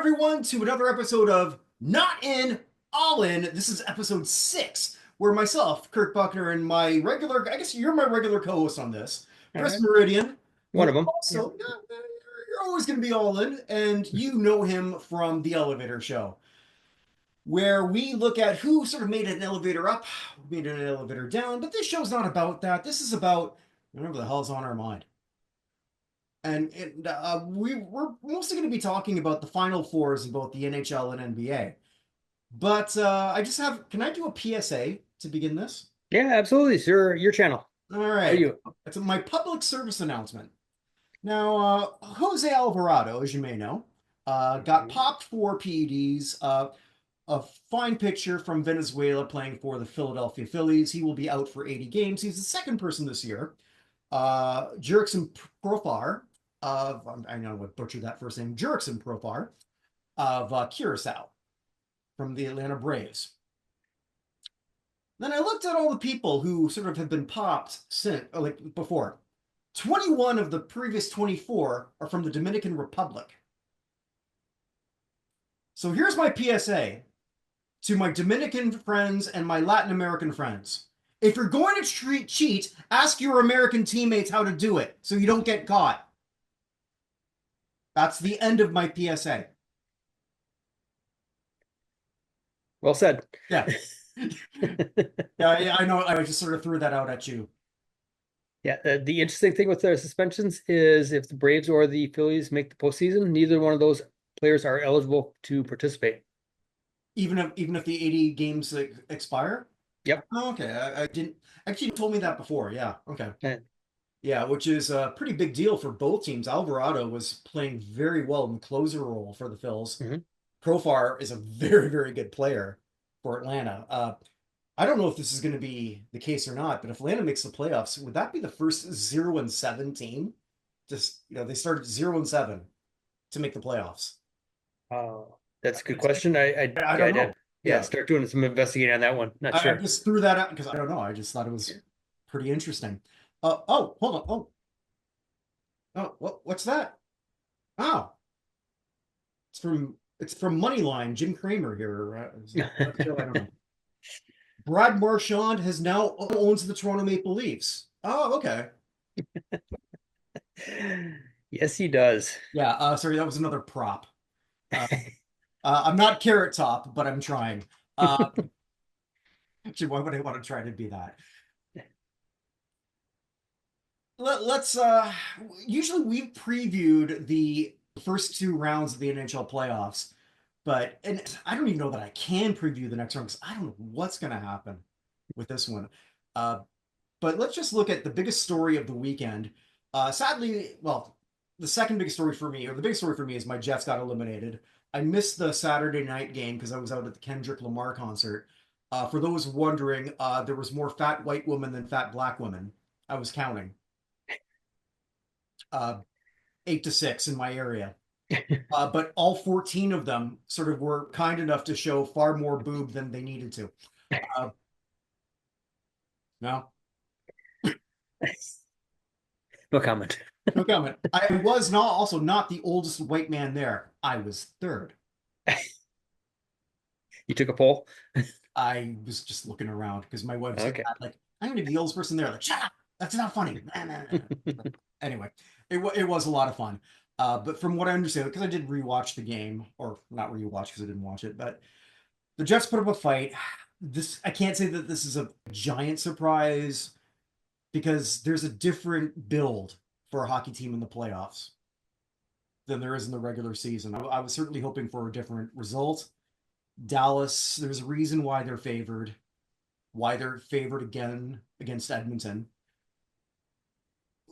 everyone, to another episode of Not In, All In. This is episode 6, where myself, Kirk Buchner, and my regular, I guess you're my regular co-host on this, All Chris right. Mouradian, One who of them. Yeah. also, you're always going to be all in, and you know him from The Elevator Show, where we look at who sort of made an elevator up, made an elevator down, but this show's not about that. This is about whatever the hell's on our mind. And we're mostly going to be talking about the Final Fours in both the NHL and NBA. But I just can I do a PSA to begin this? Yeah, absolutely. It's your channel. All How are right. you? It's my public service announcement. Now, José Alvarado, as you may know, got popped for PEDs. A fine picture from Venezuela playing for the Philadelphia Phillies. He will be out for 80 games. He's the second person this year. Jurickson Profar I know I would butcher that first name, Jurickson Profar of Curacao from the Atlanta Braves. Then I looked at all the people who sort of have been popped since, like before. 21 of the previous 24 are from the Dominican Republic. So here's my PSA to my Dominican friends and my Latin American friends. If you're going to cheat, ask your American teammates how to do it so you don't get caught. That's the end of my PSA. Well said. Yeah. Yeah, I know. I just sort of threw that out at you. Yeah, the interesting thing with the suspensions is if the Braves or the Phillies make the postseason, neither one of those players are eligible to participate. Even if the 80 games expire? Yep. Oh, okay. I didn't actually you told me that before. Yeah. Okay. And Yeah, which is a pretty big deal for both teams. Alvarado was playing very well in the closer role for the Phils. Mhm. Profar is a very, very good player for Atlanta. I don't know if this is going to be the case or not, but if Atlanta makes the playoffs, would that be the first 0-7 team? Just, they started 0-7 to make the playoffs. That's a good question. I don't know. Yeah. start doing some investigating on that one. Not I sure. just threw that out because I don't know. I just thought it was pretty interesting. Oh, hold on. What's that? Oh, it's from Moneyline. Jim Cramer here. I don't know. Brad Marchand has now owns the Toronto Maple Leafs. Oh, okay. Yes, he does. Yeah. Sorry, that was another prop. I'm not Carrot Top, but I'm trying. Actually, why would I want to try to be that? Let's usually we've previewed the first 2 rounds of the NHL playoffs, and I don't even know that I can preview the next round because I don't know what's going to happen with this one. But let's just look at the biggest story of the weekend. Sadly, well, the second biggest story for me, or the biggest story for me, is my Jets got eliminated. I missed the Saturday night game because I was out at the Kendrick Lamar concert. For those wondering, there was more fat white women than fat black women. I was counting. 8-6 in my area. But all 14 of them sort of were kind enough to show far more boob than they needed to. No. No comment. No comment. I was not the oldest white man there. I was third. You took a poll? I was just looking around because my wife said, Okay. like, I'm going to be the oldest person there. Like, shut up. That's not funny. Anyway, it was a lot of fun. But from what I understand, because I did rewatch the game, or not rewatch because I didn't watch it, but the Jets put up a fight. I can't say that this is a giant surprise because there's a different build for a hockey team in the playoffs than there is in the regular season. I was certainly hoping for a different result. Dallas, there's a reason why they're favored again against Edmonton.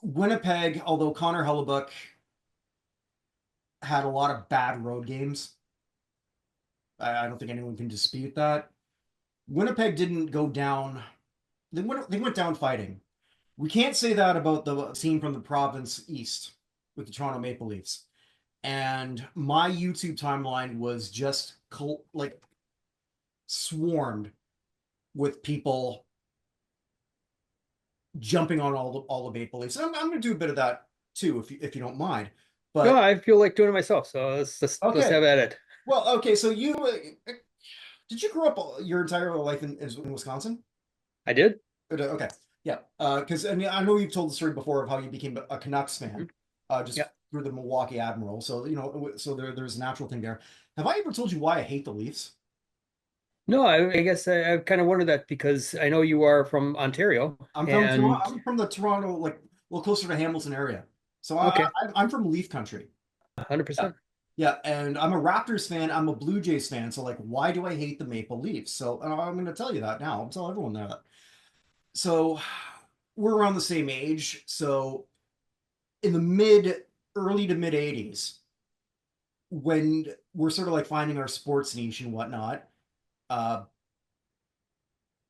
Winnipeg, although Connor Haliburton had a lot of bad road games, I don't think anyone can dispute that. Winnipeg didn't go down. They went down fighting. We can't say that about the team from the province east with the Toronto Maple Leafs. And my YouTube timeline was just like swarmed with people jumping on all the Maple Leafs. And I'm going to do a bit of that too, if you don't mind. No, But I feel like doing it myself. So let's okay, have at it. well, okay. So you did you grow up your entire life in Wisconsin? I did. Okay, yeah. Because I mean, I know you've told the story before of how you became a Canucks fan, Mhm. just Yeah. through the Milwaukee Admiral. So so there's a natural thing there. Have I ever told you why I hate the Leafs? No, I guess I've kind of wondered that because I know you are from Ontario I'm from Toronto. and I'm from the Toronto, like a little closer to Hamilton area. So okay, I'm from Leaf country. Yeah. 100%. Yeah, and I'm a Raptors fan. I'm a Blue Jays fan. So like, why do I hate the Maple Leafs? So I'm going to tell you that now. I'll tell everyone that. So we're around the same age. So in the early to mid 80s, when we're sort of like finding our sports niche and whatnot, uh,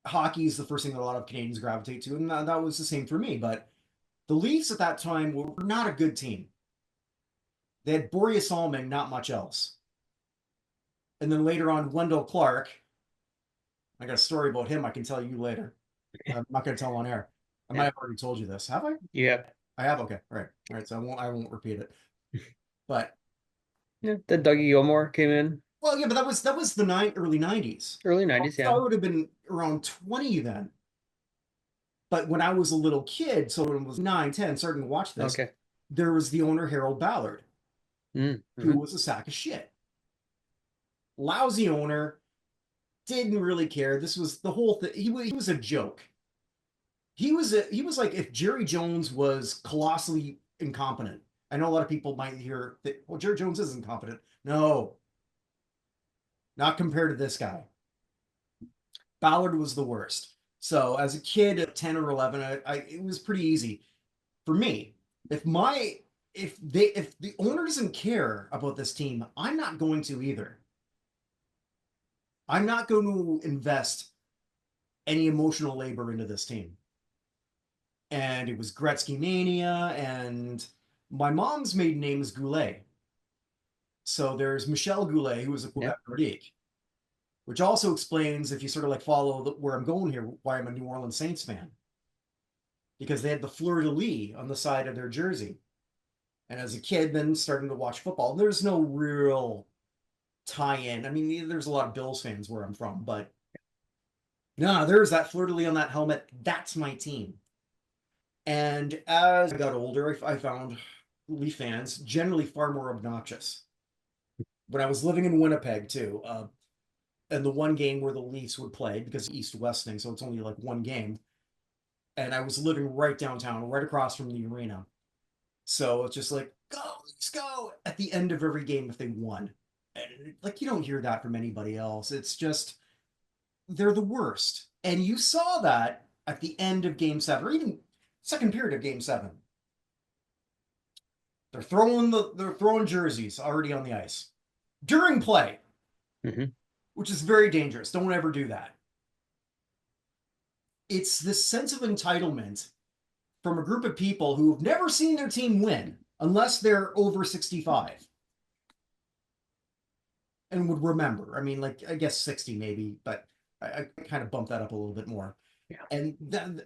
hockey is the first thing that a lot of Canadians gravitate to, and that was the same for me. But the Leafs at that time were not a good team. They had Boreas Alming, not much else. And then later on, Wendell Clark. I got a story about him I can tell you later. I'm not going to tell on air. I might Yeah. have already told you this. Have I? Yeah. I have. Okay. All right. All right. So I won't repeat it. But Yeah. Then Dougie Gilmore came in well, yeah, but that was the early 90s. early 90s. So Yeah. I would have been around 20 then. But when I was a little kid, so when I was 9, 10, starting to watch this, Okay. there was the owner, Harold Ballard, who Mm-hmm. was a sack of shit. Lousy owner, didn't really care. This was the whole thing. He was a joke. He was like if Jerry Jones was colossally incompetent. I know a lot of people might hear that, well, Jerry Jones is incompetent. No, not compared to this guy. Ballard was the worst. So as a kid at 10 or 11, it was pretty easy for me. If the owner doesn't care about this team, I'm not going to either. I'm not going to invest any emotional labor into this team. And it was Gretzky mania, and my mom's maiden name is Goulet. So there's Michel Goulet, who was a Yeah. Quebec Nordique, which also explains, if you sort of like follow where I'm going here, why I'm a New Orleans Saints fan. Because they had the fleur de lis on the side of their jersey. And as a kid, then starting to watch football, there's no real tie-in. I mean, there's a lot of Bills fans where I'm from, but no, there's that fleur de lis on that helmet. That's my team. And as I got older, I found Leaf fans generally far more obnoxious. When I was living in Winnipeg too, and the one game where the Leafs would play because East-West thing, so it's only like one game, and I was living right downtown, right across from the arena. So it's just like, go, Leafs, go at the end of every game if they won. And like, you don't hear that from anybody else. It's just they're the worst. And you saw that at the end of game 7, or even second period of game 7. They're throwing jerseys already on the ice during play, Mm-hmm. which is very dangerous. Don't ever do that. It's this sense of entitlement from a group of people who have never seen their team win unless they're over 65 and would remember. I mean, like, I guess 60 maybe, but I kind of bumped that up a little bit more. Yeah. And then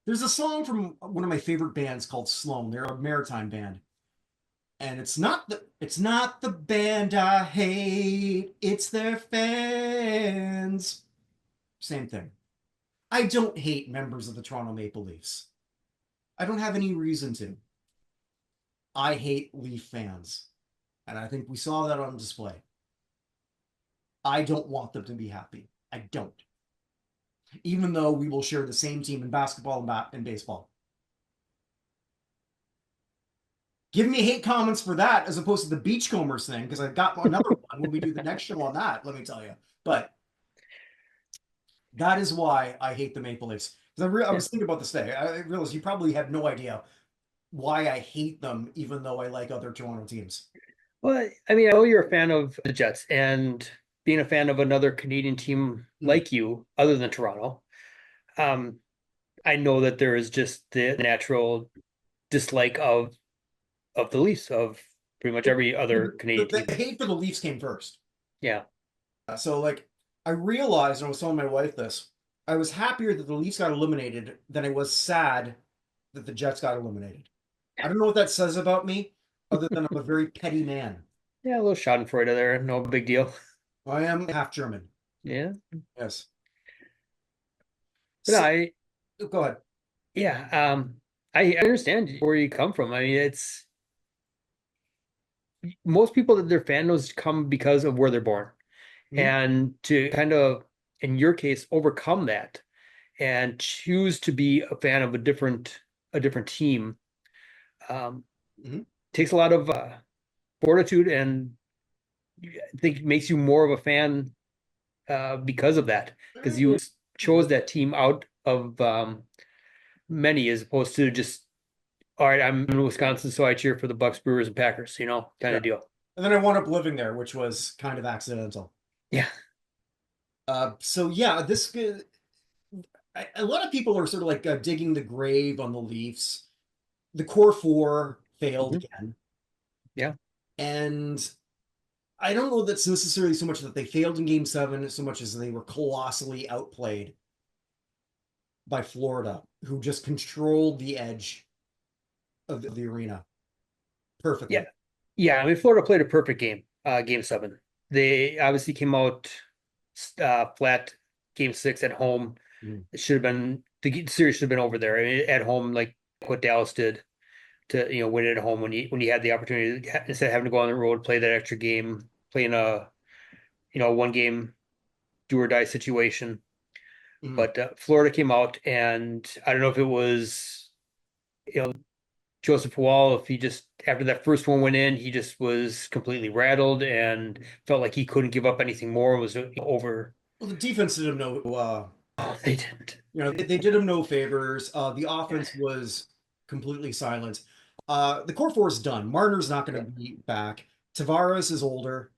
there's a song from one of my favorite bands called Sloan. They're a maritime band. And it's not the band I hate, it's their fans. Same thing. I don't hate members of the Toronto Maple Leafs. I don't have any reason to. I hate Leaf fans. And I think we saw that on display. I don't want them to be happy. I don't. Even though we will share the same team in basketball and baseball. Give me hate comments for that as opposed to the Beachcombers thing, because I've got another one when we do the next show on that, let me tell you. But that is why I hate the Maple Leafs. Because I Yeah. was thinking about this today. I realized you probably have no idea why I hate them, even though I like other Toronto teams. Well, I mean, I know you're a fan of the Jets, and being a fan of another Canadian team Mm. like you, other than Toronto, um, I know that there is just the natural dislike of the Leafs of pretty much every other Canadian The team. hate for the Leafs came first. Yeah. So, like, I realized, and I was telling my wife this, I was happier that the Leafs got eliminated than I was sad that the Jets got eliminated. I don't know what that says about me. other than I'm a very petty man. Yeah, a little Schadenfreude there, no big deal. I am half German. Yeah. Yes. But So go ahead. yeah, I understand where you come from. I mean, it's most people that their fandoms come because of where they're born. Mhm. And to kind of, in your case, overcome that and choose to be a fan of a different team, um, Mhm. takes a lot of fortitude, and I think makes you more of a fan because of that, because you chose that team out of many, as opposed to just, all right, I'm in Wisconsin, so I cheer for the Bucks, Brewers, and Packers, kind Yeah. of deal. And then I wound up living there, which was kind of accidental. Yeah. So yeah, a lot of people are sort of like digging the grave on the Leafs. The core four failed Mhm. again, Yeah. and I don't know that's necessarily so much that they failed in Game Seven, so much as they were colossally outplayed by Florida, who just controlled the edge of the arena Yeah. perfectly. Yeah. I mean, Florida played a perfect game, game seven. They obviously came out flat game six at home. Mhm. It should have been, the series should have been over there. I mean, at home, like what Dallas did to, win it at home when you had the opportunity, instead of having to go on the road, play that extra game, playing a, one game do or die situation. Mhm. But Florida came out, and I don't know if it was, Joseph Wall, if he just, after that first one went in, he just was completely rattled and felt like he couldn't give up anything more. It was over. Well, the defense did him no, Oh, they didn't. they did him no favors. The offense was completely silent. The core four is done. Marner's not going Yeah. to be back. Tavares is older,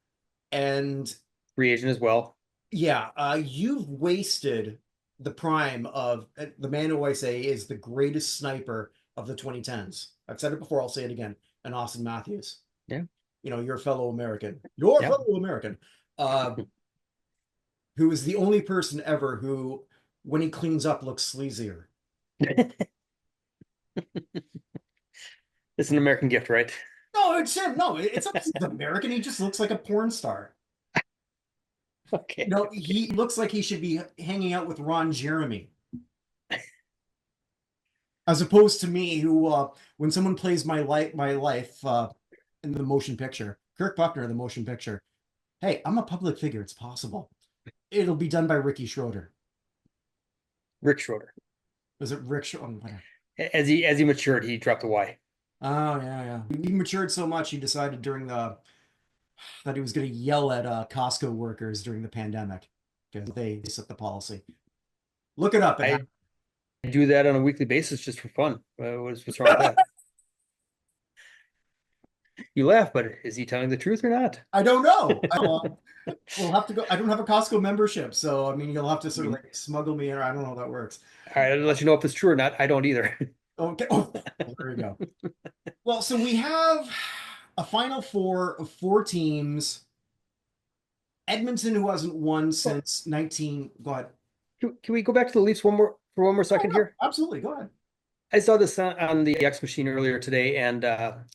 and Free agent as well. yeah, you've wasted the prime of the man who I say is the greatest sniper of the 2010s. I've said it before, I'll say it again. And Austin Matthews, Yeah. your fellow American, your Yeah. fellow American, uh, who is the only person ever who, when he cleans up, looks sleazier. It's an American gift, right? No, it's him. No, it's not he's American. He just looks like a porn star. Okay. He looks like he should be hanging out with Ron Jeremy, as opposed to me, who, when someone plays my life in the motion picture, Kirk Buchner, the motion picture. Hey, I'm a public figure. It's possible. It'll be done by Ricky Schroeder. Rick Schroeder. Was it Rick Schroeder? As he matured, he dropped the Y. Oh yeah, yeah. He matured so much he decided that he was going to yell at Costco workers during the pandemic because they set the policy. Look it up. It I do that on a weekly basis just for fun. What's wrong with that? You laugh, but is he telling the truth or not? I don't know. We'll have to go. I don't have a Costco membership, so I mean, you'll have to sort of Mhm. like smuggle me in. I don't know how that works. All right, I'll let you know if it's true or not. I don't either. Okay. Oh, there you go. Well, so we have a Final Four of four teams. Edmonton, who hasn't won Well, since 19. Go ahead. can we go back to the Leafs one more Oh, second yeah, here? absolutely. Go ahead. I saw this on the X machine earlier today, and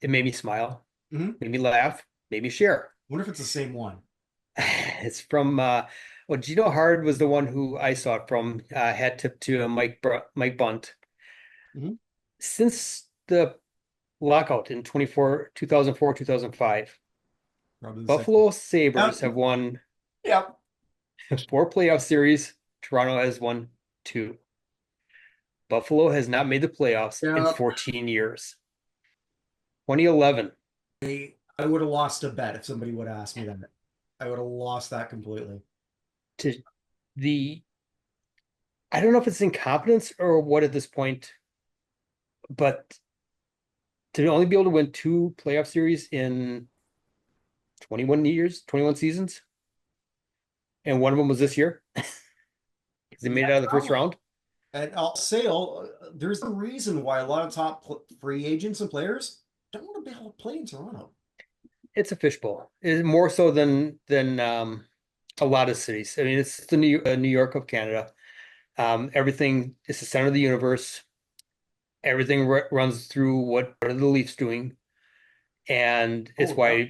it made me smile, Hmm. made me laugh, made me share. Wonder if it's the same one. It's from Gino Hard was the one who I saw it from. Hat tip to Mike Bunt. Hmm. Since the lockout in 2004, 2005, Probably the same. Buffalo Sabres Yep. have won Yep. four playoff series. Toronto has won two. Buffalo has not made the playoffs in Yep. 14 years. 2011. I would have lost a bet if somebody would have asked me that. I would have lost that completely. To the I don't know if it's incompetence or what at this point, but to only be able to win two playoff series in 21 years, 21 seasons, and one of them was this year because they made it out of the first round. And I'll say, there's a reason why a lot of top free agents and players don't want to be able to play in Toronto. It's a fishbowl. It's more so than a lot of cities. I mean, it's the New York of Canada. Everything is the center of the universe. Everything runs through what are the Leafs doing, and Oh yeah.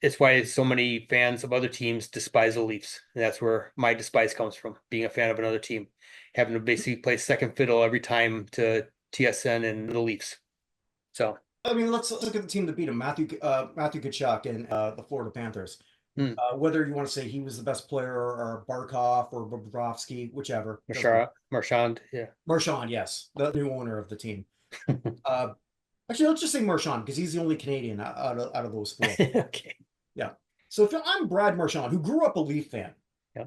it's why so many fans of other teams despise the Leafs. And that's where my despise comes from, being a fan of another team, having to basically play second fiddle every time to TSN and the Leafs. So, I mean, let's look at the team that beat him, Matthew Tkachuk and the Florida Panthers. hmm, Whether you want to say he was the best player or Barkov or Bobrovsky, whichever, doesn't matter. Marchand, yeah. Marchand, yes, the new owner of the team. Uh, Actually, let's just say Marchand because he's the only Canadian out of those four. Okay. Yeah. So if I'm Brad Marchand, who grew up a Leaf fan, Yeah.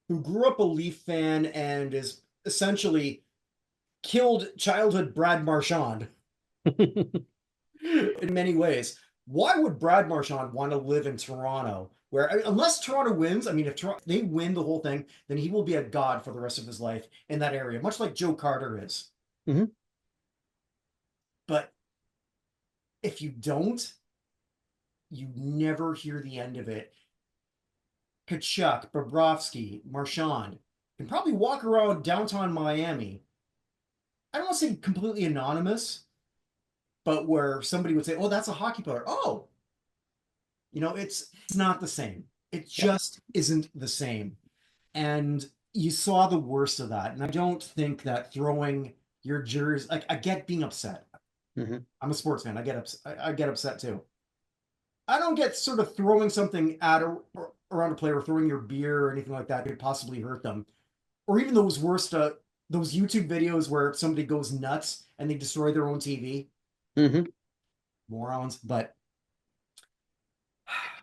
and is essentially killed childhood Brad Marchand in many ways. Why would Brad Marchand want to live in Toronto? Where unless Toronto wins, I mean, if they win the whole thing, then he will be a god for the rest of his life in that area, much like Joe Carter is. hmm But if you don't, you never hear the end of it. Kachuk, Bobrovsky, Marchand can probably walk around downtown Miami. I don't want to say completely anonymous, but where somebody would say, "Oh, that's a hockey player." Oh, it's not the same. It Yeah. just isn't the same. And you saw the worst of that. And I don't think that throwing your jersey, like I get being upset. hmm I'm a sports fan. I get upset. I get upset too. I don't get sort of throwing something around a player, or throwing your beer or anything like that could possibly hurt them, or even those YouTube videos where somebody goes nuts and they destroy their own TV. hmm Morons. But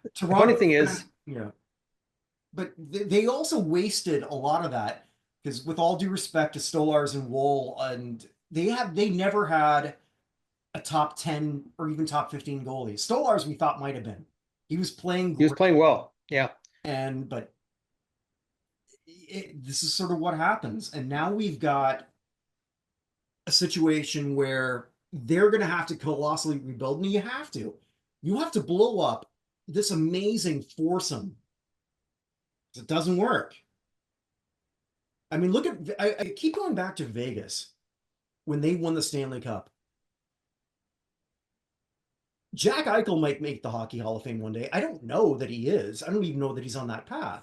The funny Toronto, thing is, yeah, but they also wasted a lot of that because, with all due respect to Stolars and Wool, and they never had a top 10 or even top 15 goalie. Stolars we thought might have been. He was playing he was great, playing well. Yeah. but this is sort of what happens. And now we've got a situation where they're going to have to colossally rebuild, and you have to. You have to blow up this amazing foursome. It doesn't work. I mean, look at I keep going back to Vegas when they won the Stanley Cup. Jack Eichel might make the Hockey Hall of Fame one day. I don't know that he is. I don't even know that he's on that path.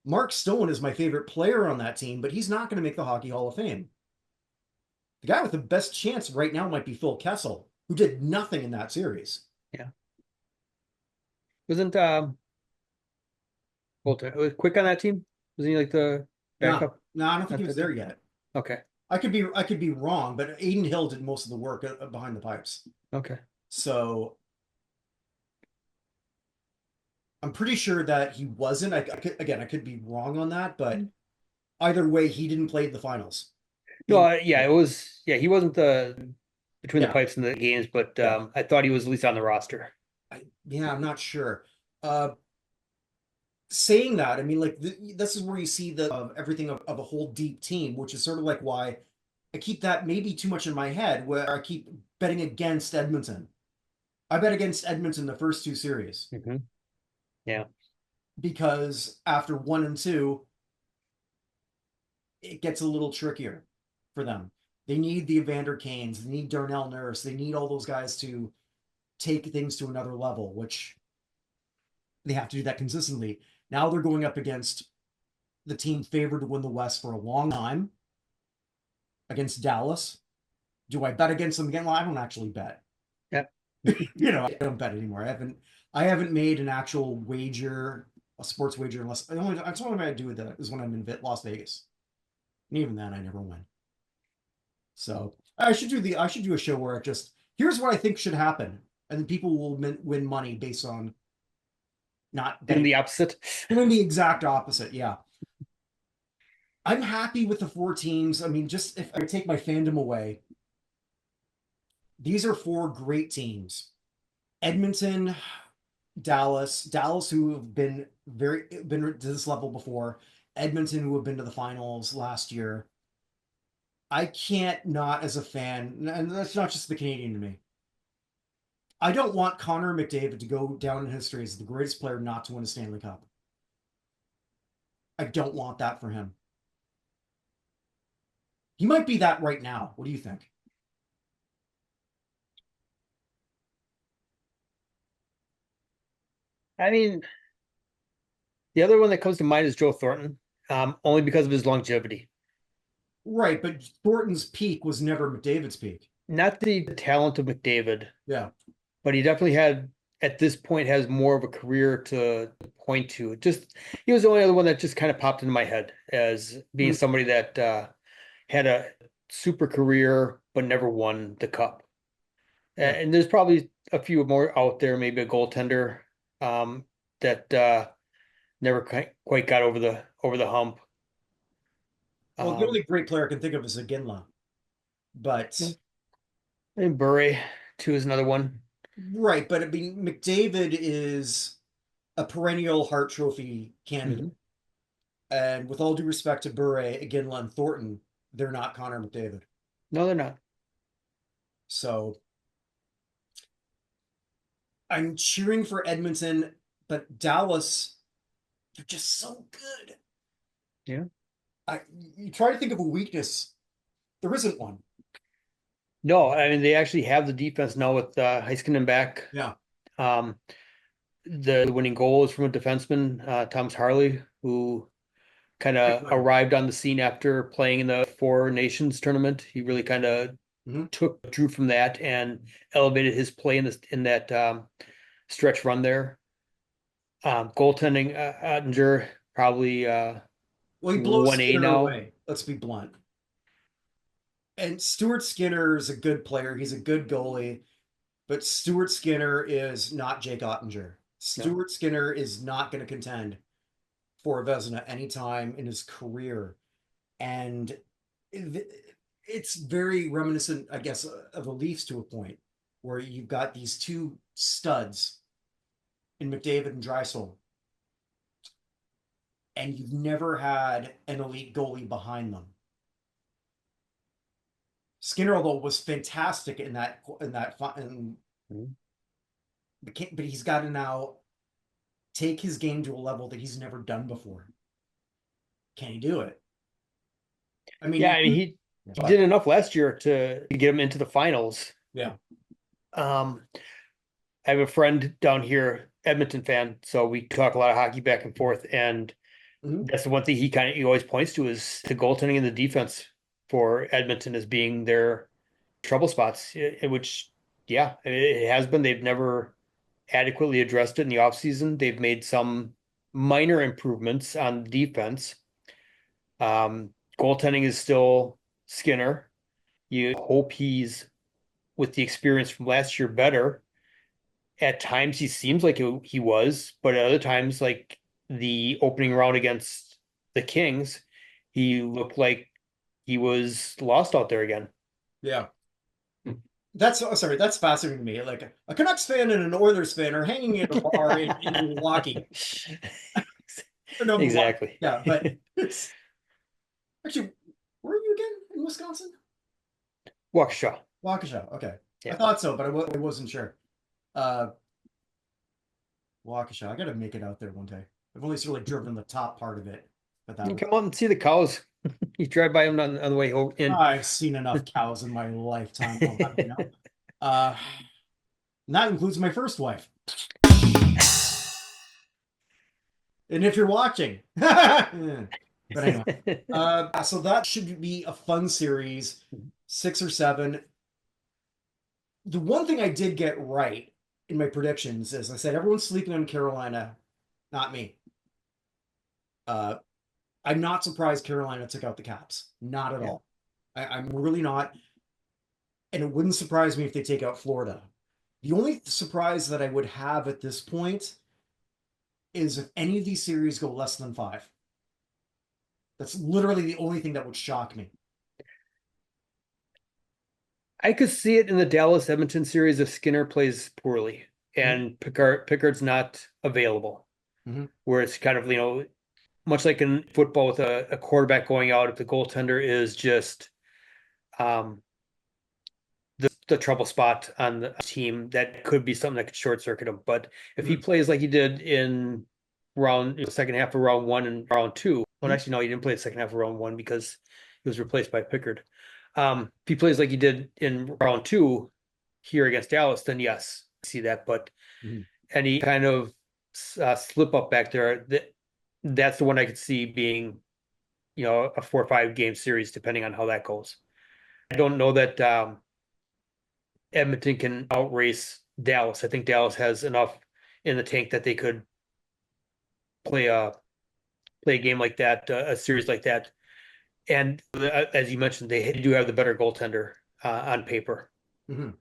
Mark Stone is my favorite player on that team, but he's not going to make the Hockey Hall of Fame. The guy with the best chance right now might be Phil Kessel, who did nothing in that series. Yeah. Wasn't Bolton was quick on that team? Was he like the No, backup? no, I don't think Not he was that there good? yet. Okay. I could be wrong, but Aiden Hill did most of the work behind the pipes. Okay. So I'm pretty sure that he wasn't. I could be wrong on that, but either way, he didn't play the finals. No, He, yeah, it was yeah, he wasn't the between the yeah, pipes in the games, but yeah, I thought he was at least on the roster. yeah. I'm not sure. Uh, Saying that, I mean, like this is where you see the of everything of a whole deep team, which is sort of like why I keep that maybe too much in my head, where I keep betting against Edmonton. I bet against Edmonton the first two series Yeah. because after 1 and 2, it gets a little trickier for them. They need the Evander Kanes, they need Darnell Nurse, they need all those guys to take things to another level, which they have to do that consistently. Now they're going up against the team favored to win the West for a long time, against Dallas. Do I bet against them again? Well, I don't actually bet. Yeah. I don't bet anymore. I haven't made an actual wager, a sports wager, unless that's the only way I do that is when I'm in Las Vegas. And even then I never win. So I should do a show where it just here's what I think should happen, and then people will win money based on not Doing betting. the opposite. Doing the exact opposite. Yeah. I'm happy with the four teams. I mean, just if I take my fandom away, these are four great teams. Edmonton, Dallas, who have been to this level before. Edmonton, who have been to the finals last year. I can't not, as a fan, and that's not just the Canadian to me. I don't want Connor McDavid to go down in history as the greatest player not to win a Stanley Cup. I don't want that for him. He might be that right now. What do you think? I mean, the other one that comes to mind is Joe Thornton, only because of his longevity. Right, but Thornton's peak was never McDavid's peak. Not the talent of McDavid, Yeah. but he definitely at this point, has more of a career to point to. Just he was the only other one that just kind of popped into my head as being somebody that had a super career but never won the cup. Yeah. And there's probably a few more out there, maybe a goaltender that never quite got over the hump. Well, the only great player I can think of is Iginla, but And Bure too is another one. right, but I mean McDavid is a perennial Hart Trophy candidate. Mhm. And with all due respect to Bure, Iginla, and Thornton, they're not Connor McDavid. No, they're not. So I'm cheering for Edmonton, but Dallas, they're just so good. Yeah. You try to think of a weakness, there isn't one. No, I mean they actually have the defense now with Heiskanen back. Yeah. Um, the winning goal is from a defenseman, Thomas Harley, who kind of arrived on the scene after playing in the Four Nations tournament. He really kind of drew from that and elevated his play in that stretch run there. Goaltending, Ottinger probably Well, he blows 1A Skinner now. away. Let's be blunt. And Stuart Skinner is a good player. He's a good goalie, but Stuart Skinner is not Jake Ottinger. Stuart Skinner is not going to contend for a Vezina anytime in his career. And it's very reminiscent, I guess, of the Leafs to a point where you've got these two studs in McDavid and Draisaitl, and you've never had an elite goalie behind them. Skinner, although was fantastic but he's got to now take his game to a level that he's never done before. Can he do it? I mean, Yeah, I mean he did enough last year to get him into the finals. Yeah. I have a friend down here, Edmonton fan, so we talk a lot of hockey back and forth, and that's the one thing he always points to is the goaltending and the defense for Edmonton as being their trouble spots, which, yeah, it has been. They've never adequately addressed it in the offseason. They've made some minor improvements on defense. Goaltending is still Skinner. You hope he's, with the experience from last year, better. At times he seems like he was, but at other times, like the opening round against the Kings, he looked like he was lost out there again. Yeah. That's fascinating to me. Like a Canucks fan and an Oilers fan are hanging in a bar in Milwaukee. No, Exactly. Yeah, but it's actually, where are you again in Wisconsin? Waukesha. Waukesha. Okay, Yeah. I thought so, but I wasn't sure. Waukesha. I got to make it out there one day. I've only sort of driven the top part of it, but that Come on and see the cows. You drive by them on the way home. I've seen enough cows in my lifetime. You know? And that includes my first wife. And if you're watching, but anyway, so that should be a fun series, 6 or 7. The one thing I did get right in my predictions is I said everyone's sleeping on Carolina, not me. I'm not surprised Carolina took out the Caps. Not at all. I'm really not. And it wouldn't surprise me if they take out Florida. The only surprise that I would have at this point is if any of these series go less than 5. That's literally the only thing that would shock me. I could see it in the Dallas Edmonton series if Skinner plays poorly and Pickard's not available, where it's kind of, much like in football with a quarterback going out, if the goaltender is just the trouble spot on the team, that could be something that could short circuit him. But if he plays like he did in second half of round 1 and round 2, well, actually, no, he didn't play the second half of round 1 because he was replaced by Pickard. If he plays like he did in round 2 here against Dallas, then yes, I see that. But any kind of slip up back there. That's the one I could see being, a 4 or 5 game series, depending on how that goes. I don't know that Edmonton can outrace Dallas. I think Dallas has enough in the tank that they could play a game like that, a series like that. And as you mentioned, they do have the better goaltender on paper. Mhm.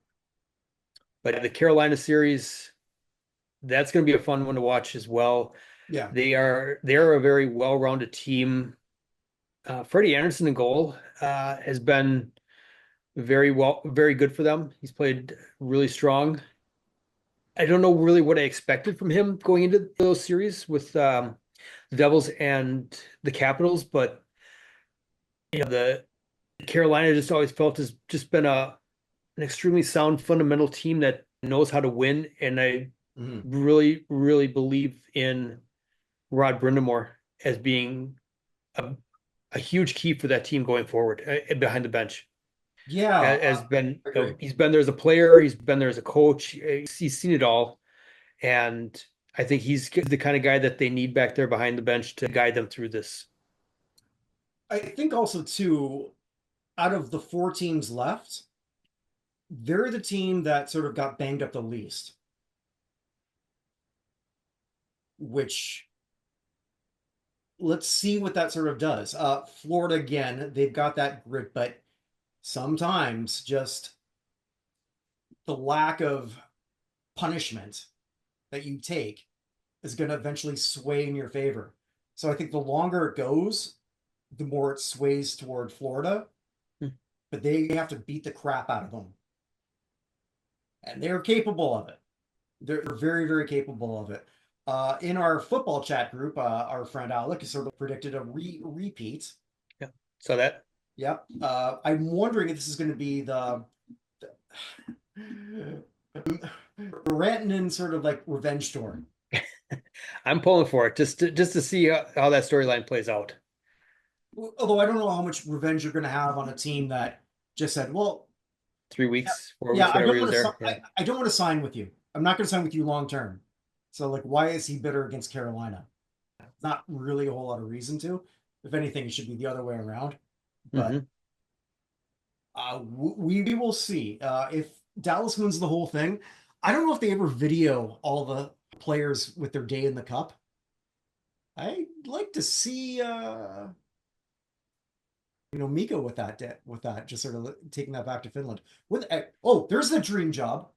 But the Carolina series, that's going to be a fun one to watch as well. Yeah. They're a very well-rounded team. Freddie Anderson in goal has been very good for them. He's played really strong. I don't know really what I expected from him going into those series with the Devils and the Capitals, but the Carolina just always felt has just been an extremely sound fundamental team that knows how to win, and I Mhm. really, really believe in Rod Brindamore as being a, a huge key for that team going forward behind the bench. Yeah, Has been I agree. he's been there as a player, he's been there as a coach, he's seen it all, and I think he's the kind of guy that they need back there behind the bench to guide them through this. I think also too, out of the four teams left, they're the team that sort of got banged up the least, which let's see what that sort of does. Florida again, they've got that grit, but sometimes just the lack of punishment that you take is going to eventually sway in your favor. So I think the longer it goes, the more it sways toward Florida, Hmm. but they have to beat the crap out of them. And they're capable of it. They're very, very capable of it. In our football chat group, our friend Alec sort of predicted a repeat. Yeah. So that Yep. I'm wondering if this is going to be the Rantanen sort of like revenge tour. I'm pulling for it just to see how that storyline plays out. Although I don't know how much revenge you're going to have on a team that just said, "Well, 3 weeks, four yeah, weeks, whatever he was there. Yeah. I don't want to sign with you. I'm not going to sign with you long term." So like, why is he bitter against Carolina? Not really a whole lot of reason to. If anything, it should be the other way around. But Hmm. we will see if Dallas wins the whole thing. I don't know if they ever video all the players with their day in the cup. I'd like to see Mika with that just sort of taking that back to Finland. There's the dream job.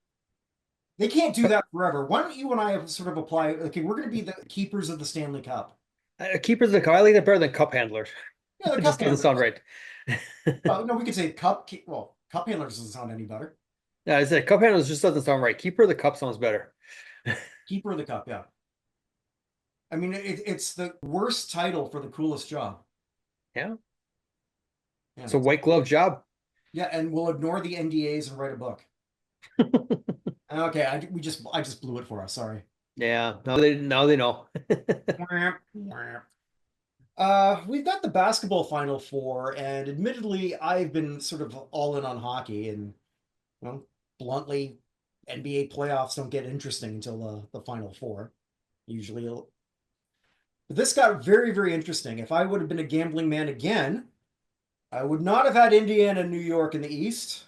They can't do that forever. Why don't you and I have sort of apply? Okay, we're going to be the keepers of the Stanley Cup. Keepers of the cup. I like that better than cup handler. Yeah, the It cup just doesn't sound handlers. right. No, we could say cup. Well, cup handlers doesn't sound any better. Yeah, I said cup handlers just doesn't sound right. Keeper of the cup sounds better. Keeper of the cup. Yeah. I mean, it's the worst title for the coolest job. Yeah, Yeah. it's a white glove job. Yeah, and we'll ignore the NDAs and write a book. Okay, I just blew it for us. Sorry. Yeah, now they know. We've got the basketball Final Four, and admittedly, I've been sort of all in on hockey, and well, bluntly, NBA playoffs don't get interesting until the Final Four. Usually, but this got very, very interesting. If I would have been a gambling man again, I would not have had Indiana and New York in the East.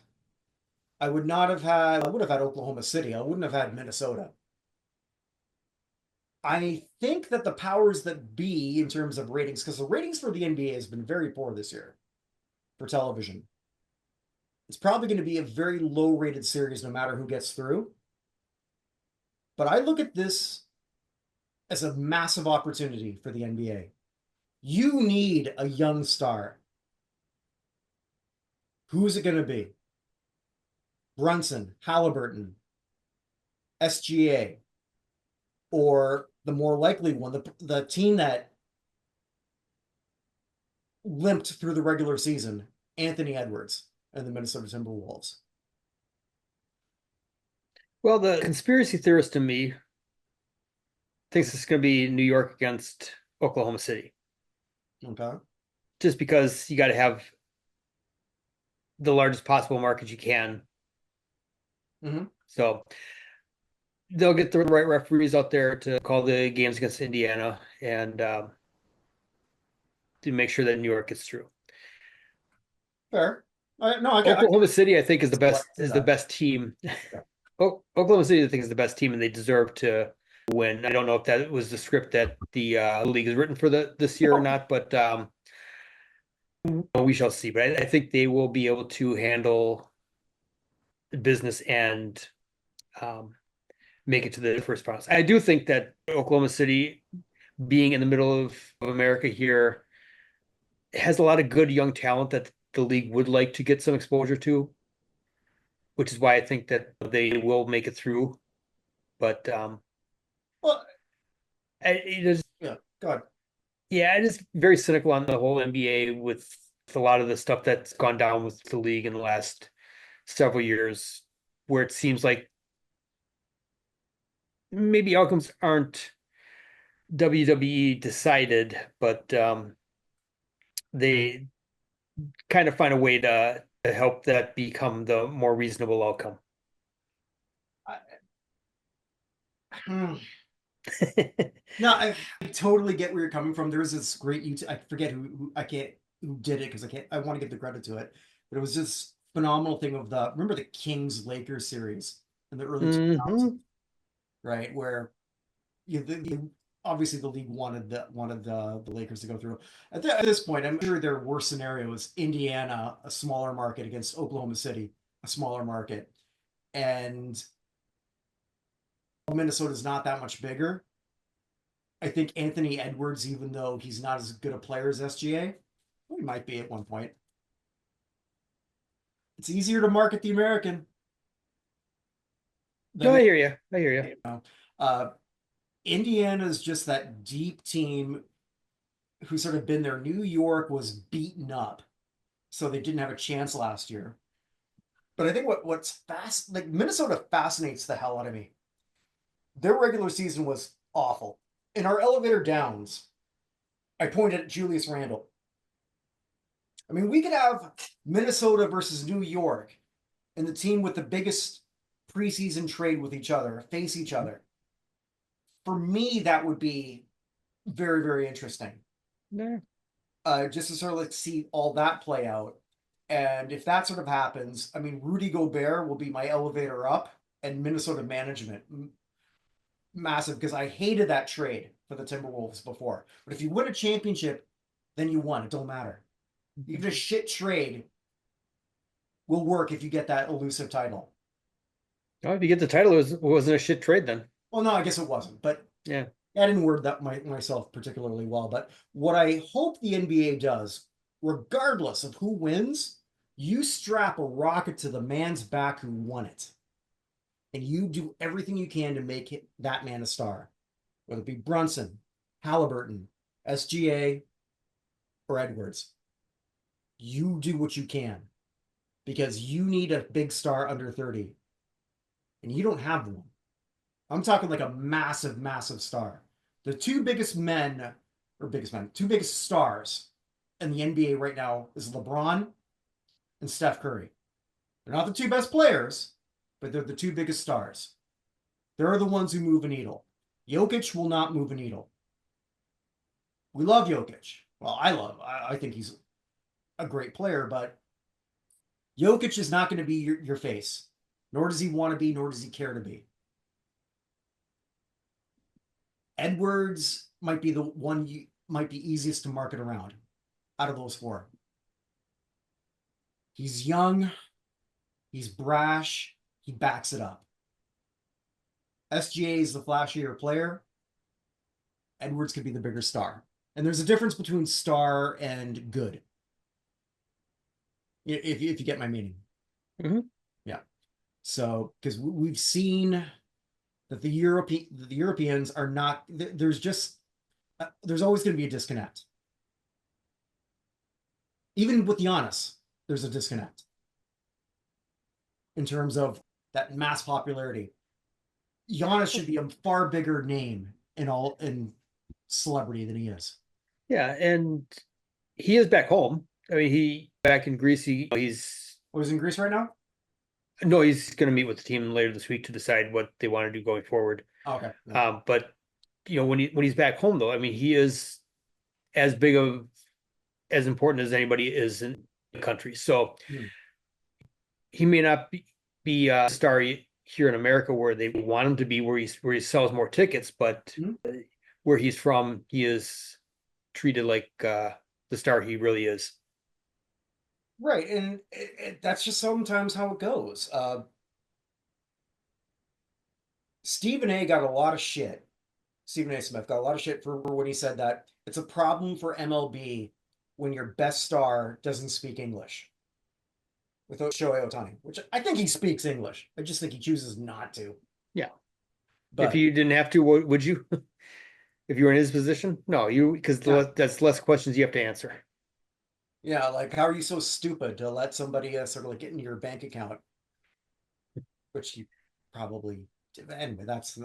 I would have had Oklahoma City. I wouldn't have had Minnesota. I think that the powers that be in terms of ratings, because the ratings for the NBA has been very poor this year for television. It's probably going to be a very low rated series no matter who gets through. But I look at this as a massive opportunity for the NBA. You need a young star. Who is it going to be? Brunson, Haliburton, SGA, or the more likely one, the team that limped through the regular season, Anthony Edwards and the Minnesota Timberwolves. Well, the conspiracy theorist in me thinks it's going to be New York against Oklahoma City, Okay. just because you got to have the largest possible market you can. Mm-hmm. So they'll get the right referees out there to call the games against Indiana and to make sure that New York gets through. Fair. No, Oklahoma City, I think, I say is the that. best team. Oklahoma City, I think, is the best team, and they deserve to win. I don't know if that was the script that the league has written for this year or not, but we shall see. But I think they will be able to handle the business and um, make it to the first round. I do think that Oklahoma City, being in the middle of America here, has a lot of good young talent that the league would like to get some exposure to, which is why I think that they will make it through. But Well, it is, yeah, go ahead. yeah, it is very cynical on the whole NBA with a lot of the stuff that's gone down with the league in the last several years, where it seems like maybe outcomes aren't WWE decided, but they kind of find a way to help that become the more reasonable outcome. I, no, I totally get where you're coming from. There was this great YouTube. I forget who I can't who did it because I can't. I want to give the credit to it, but it was this phenomenal thing of the remember the Kings Lakers series in the early 2000s, Hmm. right? Where obviously the league wanted the Lakers to go through. At this point, I'm sure their worst scenario was Indiana, a smaller market, against Oklahoma City, a smaller market, and Minnesota's not that much bigger. I think Anthony Edwards, even though he's not as good a player as SGA, he might be at one point. It's easier to market the American No, than I hear you. I hear you. uh, Indiana's just that deep team who sort of been there. New York was beaten up, so they didn't have a chance last year. But I think what's fast like Minnesota fascinates the hell out of me. Their regular season was awful. In our elevator downs, I pointed at Julius Randle. I mean, we could have Minnesota versus New York and the team with the biggest preseason trade with each other face each other. For me, that would be very, very interesting. Yeah. Just to sort of like see all that play out. And if that sort of happens, I mean, Rudy Gobert will be my elevator up, and Minnesota management massive because I hated that trade for the Timberwolves before. But if you win a championship, then you won. It don't matter. Even a shit trade will work if you get that elusive title. Oh, if you get the title, it wasn't a shit trade then. Well, no, I guess it wasn't, but Yeah. I didn't word that myself particularly well. But what I hope the NBA does, regardless of who wins, you strap a rocket to the man's back who won it. And you do everything you can to make that man a star, whether it be Brunson, Haliburton, SGA, or Edwards. You do what you can because you need a big star under 30, and you don't have one. I'm talking like a massive, massive star. The two biggest men, two biggest stars in the NBA right now is LeBron and Steph Curry. They're not the two best players, but they're the two biggest stars. They're the ones who move a needle. Jokic will not move a needle. We love Jokic. Well, I think he's a great player, but Jokic is not going to be your face. Nor does he want to be, nor does he care to be. Edwards might be the one you might be easiest to market around out of those four. He's young, he's brash, he backs it up. SGA is the flashier player. Edwards could be the bigger star. And there's a difference between star and good. If you get my meaning. Mm-hmm. Yeah. So, because we've seen that the Europeans are not, there's always going to be a disconnect. Even with Giannis, there's a disconnect in terms of that mass popularity. Giannis should be a far bigger name in celebrity than he is. Yeah, and he is back home. I mean, he back in Greece. He's Oh, he's in Greece right now? No, he's going to meet with the team later this week to decide what they want to do going forward. Okay. Yeah. But when he's back home though, I mean, he is as big of as important as anybody is in the country. So Hmm. he may not be a star here in America where they want him to be, where he sells more tickets, but Hmm. where he's from, he is treated like the star he really is. Right, and that's just sometimes how it goes. Stephen A. got a lot of shit. Stephen A. Smith got a lot of shit for when he said that it's a problem for MLB when your best star doesn't speak English. With Shohei Ohtani, which I think he speaks English. I just think he chooses not to. Yeah. If But you didn't have to, would you? If you were in his position? No, because yeah, that's less questions you have to answer. yeah, like how are you so stupid to let somebody sort of like get into your bank account, which you probably anyway. That's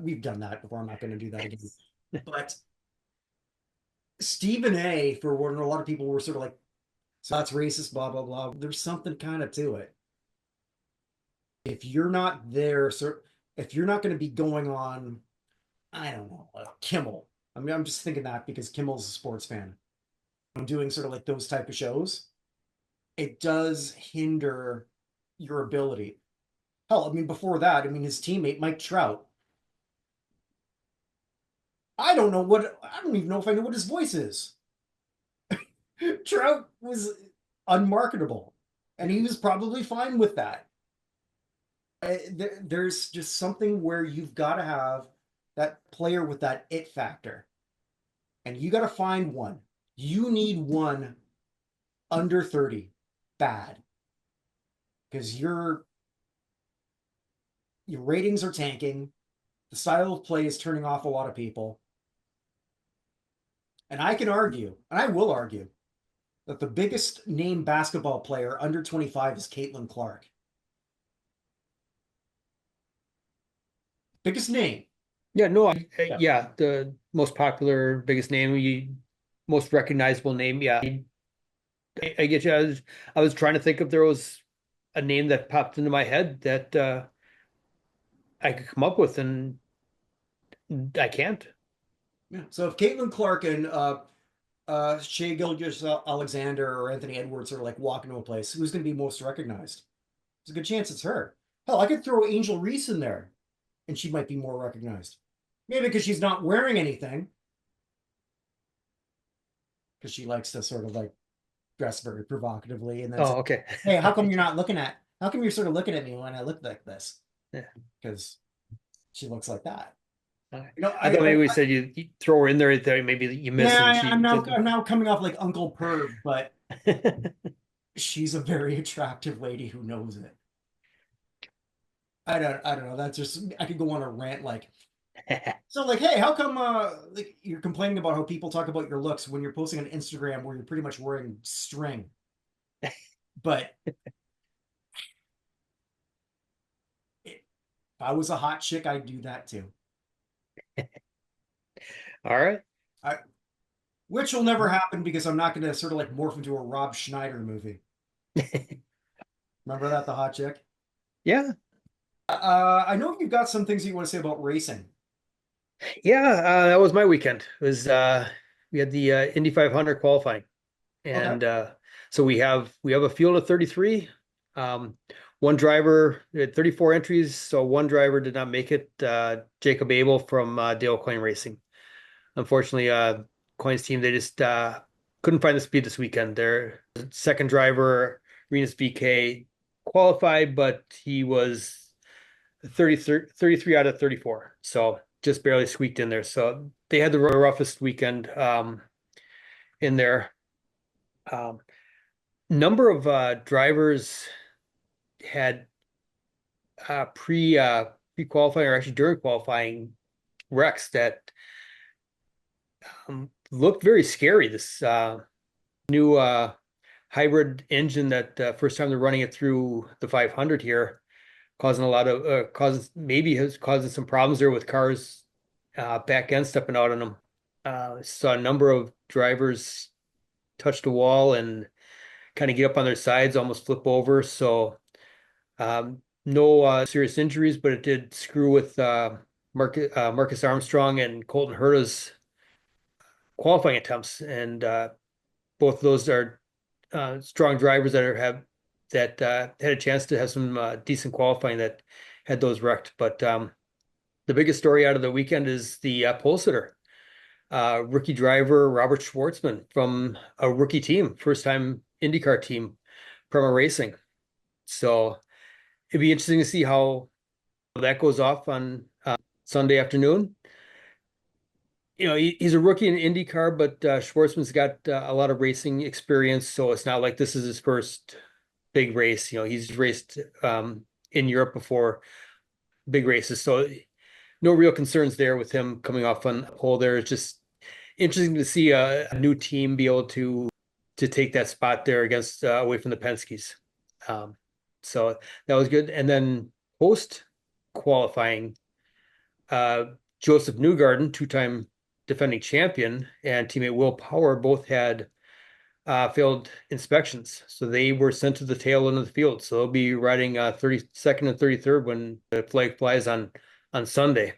we've done that before. I'm not going to do that again. But Stephen A. for when a lot of people were sort of like, so that's racist, blah blah blah. There's something kind of to it. If you're not there, sir, if you're not going to be going on, I don't know, Kimmel. I mean, I'm just thinking that because Kimmel's a sports fan. I'm doing sort of like those type of shows. It does hinder your ability. Hell, I mean, before that, I mean, his teammate Mike Trout. I don't even know if I know what his voice is. Trout was unmarketable, and he was probably fine with that. There's just something where you've got to have that player with that it factor, and you got to find one. You need one under 30 bad because your ratings are tanking. The style of play is turning off a lot of people. And I can argue, and I will argue, that the biggest name basketball player under 25 is Caitlin Clark. Biggest name. Yeah, no, Yeah. yeah, the most popular, biggest name, most recognizable name. Yeah, I get you. I was trying to think if there was a name that popped into my head that I could come up with, and I can't. Yeah. So if Caitlin Clark and Shea Gilgis Alexander or Anthony Edwards are like walking to a place, who's going to be most recognized? There's a good chance it's her. Hell, I could throw Angel Reese in there, and she might be more recognized. Maybe because she's not wearing anything, because she likes to sort of like dress very provocatively, and then say, Oh, okay. "Hey, how come you're not looking at? How come you're sort of looking at me when I look like this?" Yeah. Because she looks like that. I thought maybe we said you throw her in there, maybe you miss, and Yeah, she I'm now coming off like Uncle Perv, but didn't. she's a very attractive lady who knows it. I don't know. That's just I could go on a rant like so like, hey, how come like you're complaining about how people talk about your looks when you're posting on Instagram where you're pretty much wearing string? But if I was a hot chick, I'd do that too. All right. I, which will never happen because I'm not going to sort of like morph into a Rob Schneider movie. Remember that, the hot chick? Yeah. I know you've got some things you want to say about racing. Yeah, that was my weekend. It was we had the Indy 500 qualifying. Okay. And so we have a field of 33. One driver we had 34 entries, so one driver did not make it. Jacob Abel from Dale Coyne Racing. Unfortunately, Coyne's team they just couldn't find the speed this weekend. Their second driver, Renus BK, qualified, but he was 33 out of 34. So just barely squeaked in there. So they had the roughest weekend in there. Um, Number of drivers had pre qualifying or actually during qualifying wrecks that looked very scary. This new hybrid engine that first time they're running it through the 500 here, causing a lot of causes maybe has causing some problems there with cars back end stepping out on them. Saw a number of drivers touch the wall and kind of get up on their sides, almost flip over. So No serious injuries, but it did screw with Marcus Armstrong and Colton Herta's qualifying attempts, and both of those are strong drivers that had a chance to have some decent qualifying that had those wrecked. But the biggest story out of the weekend is the pole sitter, rookie driver Robert Shwartzman from a rookie team, first time IndyCar team, Prema Racing. So it'd be interesting to see how that goes off on Sunday afternoon. He's a rookie in IndyCar, but Schwartzman's got a lot of racing experience, so it's not like this is his first big race. He's raced in Europe before, big races, so no real concerns there with him coming off on the pole there. It's just interesting to see a new team be able to take that spot there against away from the Penske's. So that was good. And then post qualifying, Joseph Newgarden, two-time defending champion, and teammate Will Power both had failed inspections. So they were sent to the tail end of the field. So they'll be riding 32nd and 33rd when the flag flies on Sunday.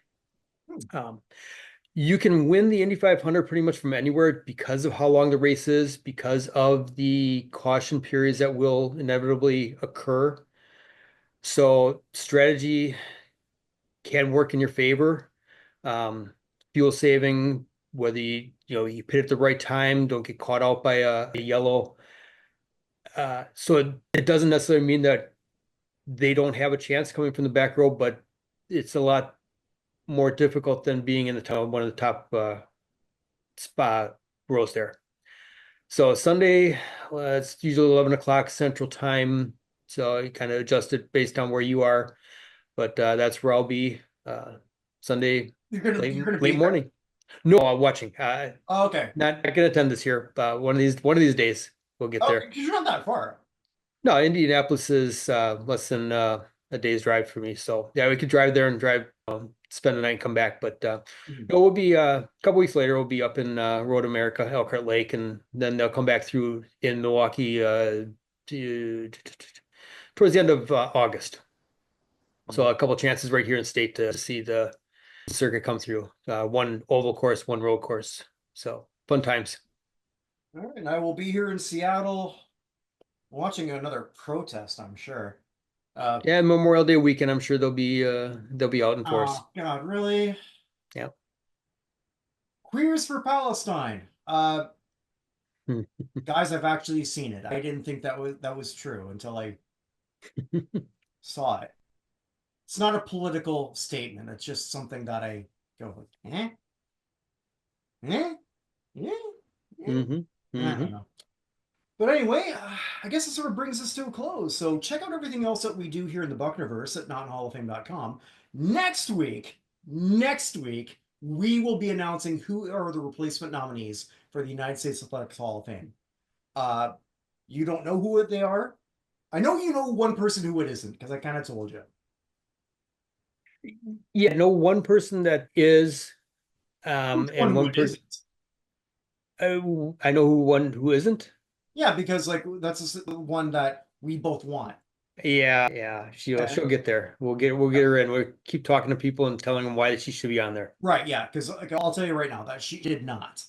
You can win the Indy 500 pretty much from anywhere because of how long the race is, because of the caution periods that will inevitably occur. So strategy can work in your favor. Fuel saving, whether you pit at the right time, don't get caught out by a yellow. So it doesn't necessarily mean that they don't have a chance coming from the back row, but it's a lot more difficult than being in the top, one of the top spot rows there. So Sunday, it's usually 11 o'clock Central Time. So you kind of adjust it based on where you are. But that's where I'll be Sunday You're gonna be late there? morning. No, I'm watching. Oh, okay. Not gonna attend this year, but one of these days we'll get Oh, there. because you're not that far. No, Indianapolis is less than a day's drive for me. So yeah, we could drive there and spend the night and come back. But no, we'll be a couple weeks later. We'll be up in Road America, Elkhart Lake, and then they'll come back through in Milwaukee towards the end of August. So a couple chances right here in state to see the circuit come through. One oval course, one road course. So fun times. All right, and I will be here in Seattle watching another protest, I'm sure. Yeah, Memorial Day weekend. I'm sure they'll be out in force. Oh God, really? Yeah. Queers for Palestine. Hmm. Guys, I've actually seen it. I didn't think that was true until I saw it. It's not a political statement. It's just something that I go, eh, eh, yeah, yeah. hmm I hmm don't know. But anyway, I guess it sort of brings us to a close. So check out everything else that we do here in the Buchnerverse at notinhalloffame.com. Next week, we will be announcing who are the replacement nominees for the United States Athletics Hall of Fame. You don't know who they are? I know you know one person who it isn't, because I kind of told you. Yeah, no one person that is, Which one and who one it person. isn't? I know who isn't. Yeah, because like that's the one that we both want. Yeah, yeah, she'll And get there. We'll get her in. We'll keep talking to people and telling them why she should be on there. right, yeah, because like, I'll tell you right now that she did not.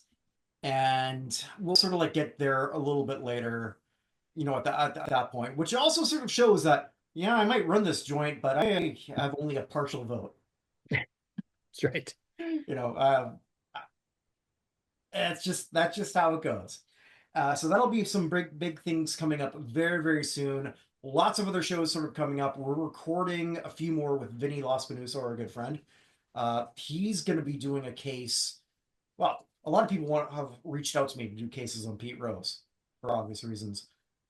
And we'll sort of like get there a little bit later, at that point, which also sort of shows that, yeah, I might run this joint, but I have only a partial vote. That's right. You know, that's just how it goes. So that'll be some big things coming up very, very soon. Lots of other shows sort of coming up. We're recording a few more with Vinny Lospinuso, our good friend. He's going to be doing a case. Well, a lot of people have reached out to me to do cases on Pete Rose for obvious reasons.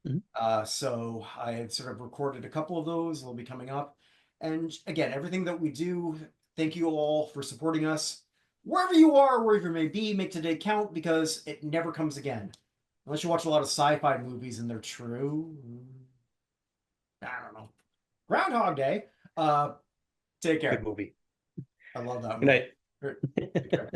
Mhm. So I had sort of recorded a couple of those. They'll be coming up. And again, everything that we do, thank you all for supporting us. Wherever you are, wherever you may be, make today count because it never comes again. Unless you watch a lot of sci-fi movies and they're true. I don't know. Groundhog Day. Take Good care. movie. I love that Good movie. night. Take care.